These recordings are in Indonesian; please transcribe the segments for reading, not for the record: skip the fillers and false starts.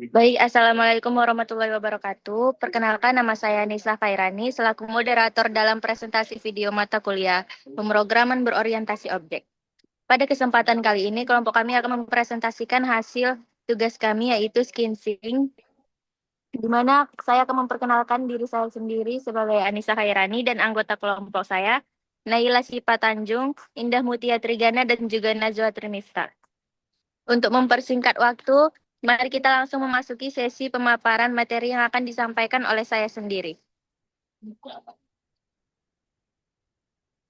Baik, Assalamualaikum warahmatullahi wabarakatuh. Perkenalkan, nama saya Nisa Khairani, selaku moderator dalam presentasi video mata kuliah pemrograman berorientasi objek. Pada kesempatan kali ini, kelompok kami akan mempresentasikan hasil tugas kami, yaitu skincing, di mana saya akan memperkenalkan diri saya sendiri sebagai Anissa Khairani dan anggota kelompok saya, Naila Sipa Tanjung, Indah Mutia Trigana, dan juga Najwa Trinista. Untuk mempersingkat waktu, mari kita langsung memasuki sesi pemaparan materi yang akan disampaikan oleh saya sendiri.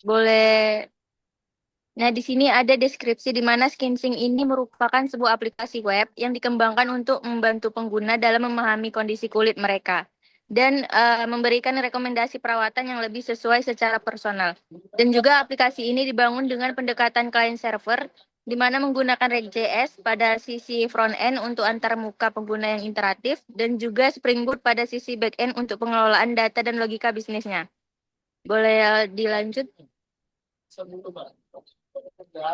Boleh. Nah, di sini ada deskripsi di mana Skinsing ini merupakan sebuah aplikasi web yang dikembangkan untuk membantu pengguna dalam memahami kondisi kulit mereka dan memberikan rekomendasi perawatan yang lebih sesuai secara personal. Dan juga aplikasi ini dibangun dengan pendekatan client server, di mana menggunakan React.js pada sisi front-end untuk antar muka pengguna yang interaktif, dan juga Spring Boot pada sisi back-end untuk pengelolaan data dan logika bisnisnya. Boleh dilanjut?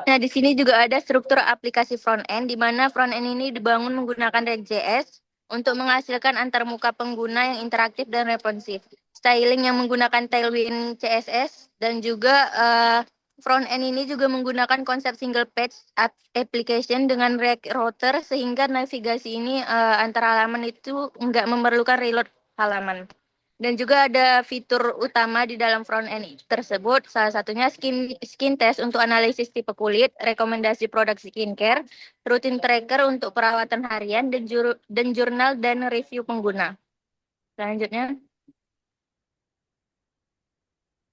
Nah, di sini juga ada struktur aplikasi front-end, di mana front-end ini dibangun menggunakan React.js untuk menghasilkan antarmuka pengguna yang interaktif dan responsif. Styling yang menggunakan Tailwind CSS, dan juga front-end ini juga menggunakan konsep single page application dengan React Router, sehingga navigasi ini antara halaman itu nggak memerlukan reload halaman. Dan juga ada fitur utama di dalam front-end tersebut, salah satunya skin test untuk analisis tipe kulit, rekomendasi produk skincare, rutin tracker untuk perawatan harian, dan jurnal dan review pengguna. Selanjutnya.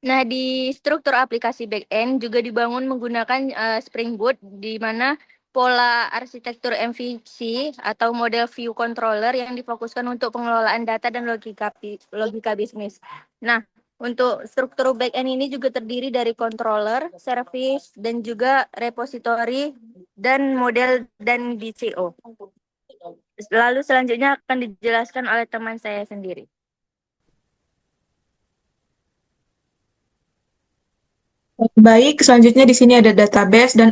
Nah, di struktur aplikasi back-end juga dibangun menggunakan Spring Boot, di mana pola arsitektur MVC atau model view controller yang difokuskan untuk pengelolaan data dan logika bisnis. Nah, untuk struktur back-end ini juga terdiri dari controller, service, dan juga repository, dan model dan DCO. Lalu selanjutnya akan dijelaskan oleh teman saya sendiri. Baik, selanjutnya di sini ada database dan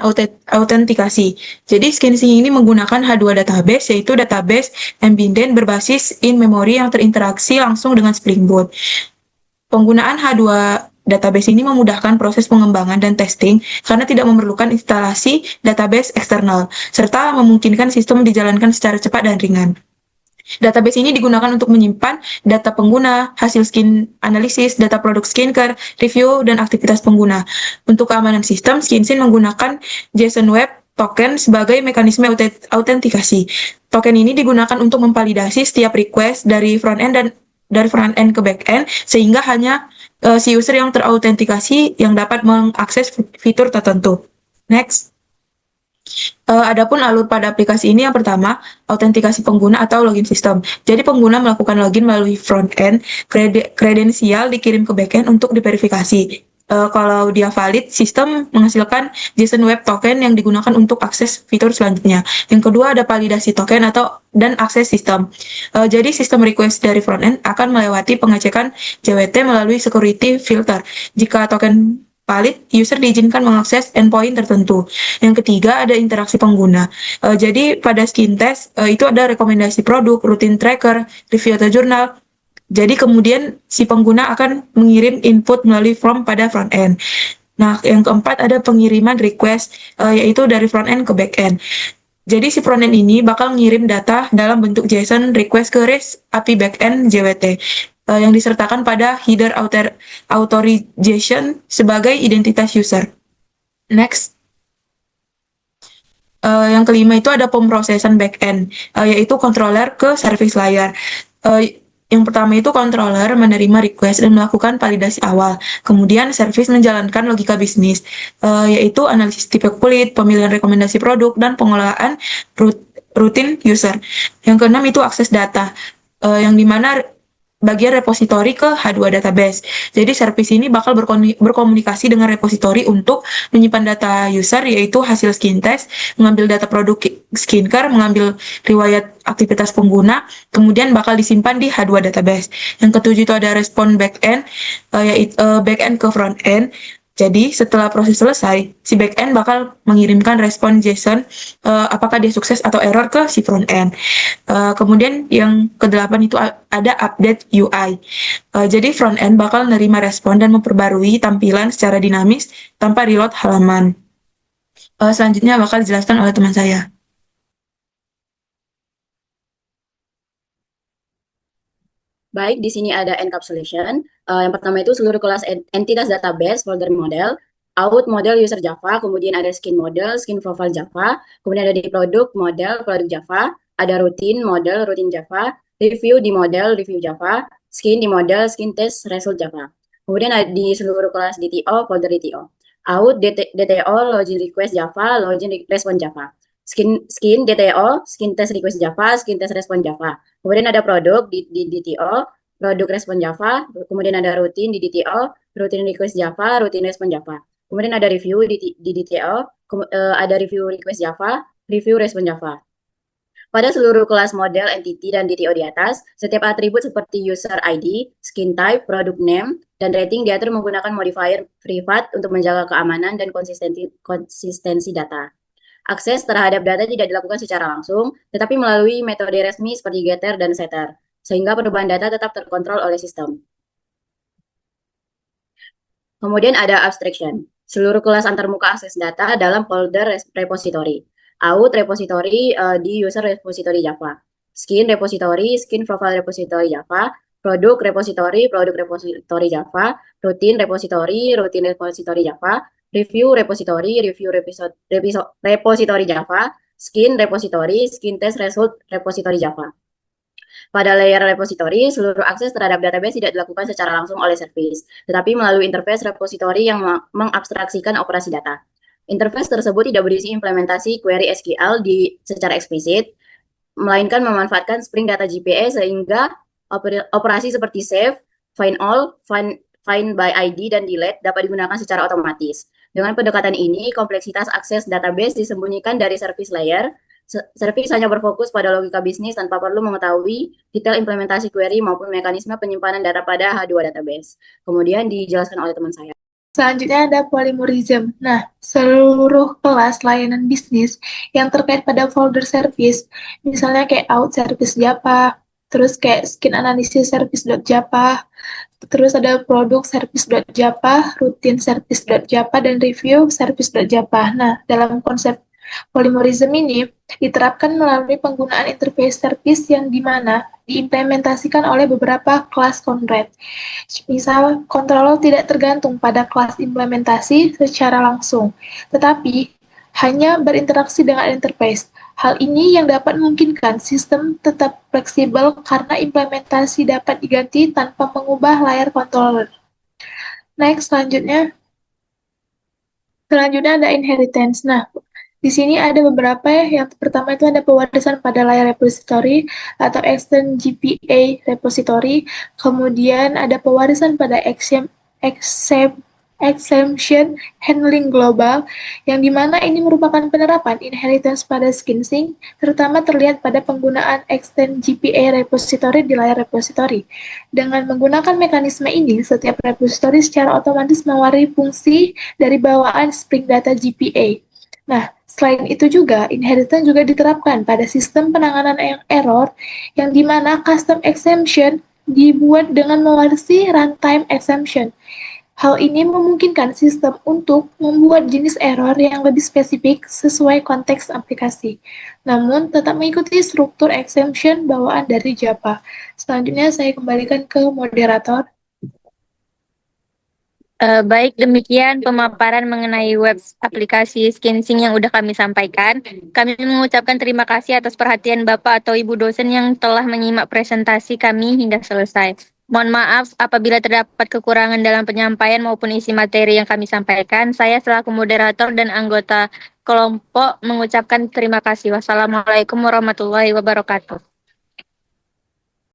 autentikasi. Jadi Skinsing ini menggunakan H2 database, yaitu database embedded berbasis in-memory yang terinteraksi langsung dengan Spring Boot. Penggunaan H2 database ini memudahkan proses pengembangan dan testing karena tidak memerlukan instalasi database eksternal, serta memungkinkan sistem dijalankan secara cepat dan ringan. Database ini digunakan untuk menyimpan data pengguna, hasil skin analisis, data produk skincare, review, dan aktivitas pengguna. Untuk keamanan sistem, Skinsyn menggunakan JSON Web Token sebagai mekanisme autentikasi. Token ini digunakan untuk memvalidasi setiap request dari front-end dan dari front-end ke back-end, sehingga hanya si user yang terautentikasi yang dapat mengakses fitur tertentu. Next. Adapun alur pada aplikasi ini yang pertama, autentikasi pengguna atau login system. Jadi pengguna melakukan login melalui front-end, kredensial dikirim ke back-end untuk diverifikasi. Kalau dia valid, sistem menghasilkan JSON Web Token yang digunakan untuk akses fitur selanjutnya. Yang kedua ada validasi token dan akses sistem. Jadi sistem request dari front-end akan melewati pengecekan JWT melalui security filter. Jika token valid, user diizinkan mengakses endpoint tertentu. Yang ketiga ada interaksi pengguna. Jadi pada skin test itu ada rekomendasi produk, rutin tracker, review atau jurnal. Jadi kemudian si pengguna akan mengirim input melalui form pada front end. Nah, yang keempat ada pengiriman request yaitu dari front end ke back end. Jadi si front end ini bakal ngirim data dalam bentuk JSON request ke REST API backend JWT yang disertakan pada header authorization sebagai identitas user. Next. Yang kelima itu ada pemrosesan backend, yaitu controller ke service layer. Yang pertama itu controller menerima request dan melakukan validasi awal. Kemudian service menjalankan logika bisnis, yaitu analisis tipe kulit, pemilihan rekomendasi produk, dan pengelolaan rutin user. Yang keenam itu akses data, yang dimana bagian repositori ke H2 database. Jadi service ini bakal berkomunikasi dengan repositori untuk menyimpan data user, yaitu hasil skin test, mengambil data produk skincare, mengambil riwayat aktivitas pengguna, kemudian bakal disimpan di H2 database. Yang ketujuh itu ada respon backend, yaitu backend ke frontend. Jadi setelah proses selesai, si backend bakal mengirimkan respon JSON apakah dia sukses atau error ke si frontend. Kemudian yang kedelapan itu ada update UI. Jadi frontend bakal nerima respon dan memperbarui tampilan secara dinamis tanpa reload halaman. Selanjutnya bakal dijelaskan oleh teman saya. Baik, di sini ada encapsulation. Yang pertama itu seluruh kelas entitas database, folder model, out model user Java, kemudian ada skin model, skin profile Java, kemudian ada di produk model, produk Java, ada routine model, routine Java, review di model, review Java, skin di model, skin test, result Java. Kemudian ada di seluruh kelas DTO, folder DTO. Out, DTO, login request Java, login respon Java. Skin DTO, skin test request Java, skin test respon Java. Kemudian ada produk di DTO, produk respon Java, kemudian ada rutin di DTO, rutin request Java, rutin respon Java. Kemudian ada review di DTO, ada review request Java, review respon Java. Pada seluruh kelas model, entity, dan DTO di atas, setiap atribut seperti user ID, skin type, product name, dan rating diatur menggunakan modifier privat untuk menjaga keamanan dan konsistensi data. Akses terhadap data tidak dilakukan secara langsung, tetapi melalui metode resmi seperti getter dan setter, sehingga perubahan data tetap terkontrol oleh sistem. Kemudian ada abstraction. Seluruh kelas antarmuka akses data dalam folder repository. Out repository di user repository Java. Skin repository, skin profile repository Java. Produk repository, produk repository Java. Routine repository, routine repository Java. Review repository, review repository Java. Skin repository, skin test result repository Java. Pada layer repository, seluruh akses terhadap database tidak dilakukan secara langsung oleh service, tetapi melalui interface repository yang mengabstraksikan operasi data. Interface tersebut tidak berisi implementasi query SQL secara eksplisit, melainkan memanfaatkan Spring Data GPA sehingga operasi seperti save, find all, find by ID, dan delete dapat digunakan secara otomatis. Dengan pendekatan ini, kompleksitas akses database disembunyikan dari service layer. Service hanya berfokus pada logika bisnis tanpa perlu mengetahui detail implementasi query maupun mekanisme penyimpanan data pada H2 database. Kemudian dijelaskan oleh teman saya. Selanjutnya ada polymorphism. Nah, seluruh kelas layanan bisnis yang terkait pada folder service, misalnya kayak out service Java, terus kayak skin analysis service.java, terus ada produk service.java, routine service.java, dan review service.java. Nah, dalam konsep polymorphism ini diterapkan melalui penggunaan interface service yang dimana diimplementasikan oleh beberapa kelas control. Misal, controller tidak tergantung pada kelas implementasi secara langsung, tetapi hanya berinteraksi dengan interface. Hal ini yang dapat memungkinkan sistem tetap fleksibel karena implementasi dapat diganti tanpa mengubah layar controller. Next, selanjutnya ada inheritance. Nah, di sini ada beberapa ya. Yang pertama itu ada pewarisan pada layar repository atau extend GPA repository. Kemudian ada pewarisan pada exemption handling global, yang dimana ini merupakan penerapan inheritance pada skinsync, terutama terlihat pada penggunaan extend GPA repository di layar repository. Dengan menggunakan mekanisme ini, setiap repository secara otomatis mewariskan fungsi dari bawaan Spring Data GPA. Nah, selain itu juga, inheritance juga diterapkan pada sistem penanganan error, yang dimana custom exemption dibuat dengan mewarisi runtime exemption. Hal ini memungkinkan sistem untuk membuat jenis error yang lebih spesifik sesuai konteks aplikasi, namun tetap mengikuti struktur exemption bawaan dari Java. Selanjutnya saya kembalikan ke moderator. Baik, demikian pemaparan mengenai web aplikasi Skinsync yang udah kami sampaikan. Kami mengucapkan terima kasih atas perhatian Bapak atau Ibu dosen yang telah menyimak presentasi kami hingga selesai. Mohon maaf apabila terdapat kekurangan dalam penyampaian maupun isi materi yang kami sampaikan. Saya selaku moderator dan anggota kelompok mengucapkan terima kasih. Wassalamualaikum warahmatullahi wabarakatuh.